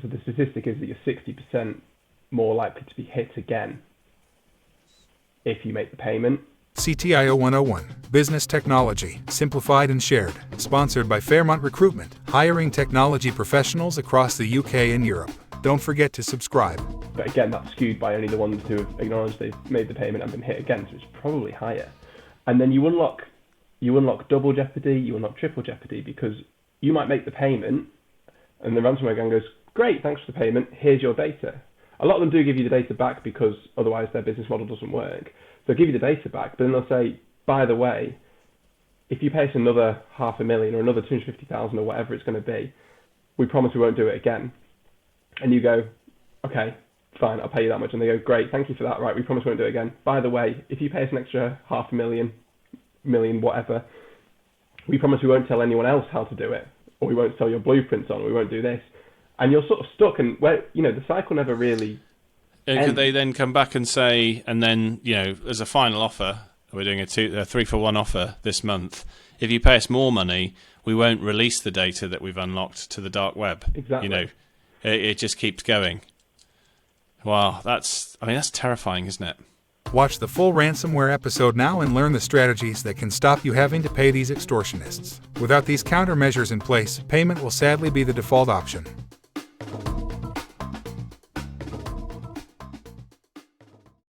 so the statistic is that you're 60% more likely to be hit again if you make the payment. CTIO 101, Business Technology, Simplified and Shared, sponsored by Fairmont Recruitment, hiring technology professionals across the UK and Europe. Don't forget to subscribe. But again, that's skewed by only the ones who have acknowledged they've made the payment and been hit again, so it's probably higher. And then you unlock double jeopardy, you unlock triple jeopardy, because you might make the payment and the ransomware gang goes, great, thanks for the payment, here's your data. A lot of them do give you the data back because otherwise their business model doesn't work. They'll give you the data back, but then they'll say, by the way, if you pay us another $500,000 or another $250,000 or whatever it's going to be, we promise we won't do it again. And you go, okay, fine, I'll pay you that much. And they go, great, thank you for that. Right, we promise we won't do it again. By the way, if you pay us an extra $500,000, million, whatever, we promise we won't tell anyone else how to do it, or we won't sell your blueprints on, we won't do this. And you're sort of stuck, and where, the cycle never really Could they then come back and say, and then, as a final offer, we're doing a 3-for-1 offer this month. If you pay us more money, we won't release the data that we've unlocked to the dark web. Exactly. It just keeps going. Wow, that's terrifying, isn't it? Watch the full ransomware episode now and learn the strategies that can stop you having to pay these extortionists. Without these countermeasures in place, payment will sadly be the default option.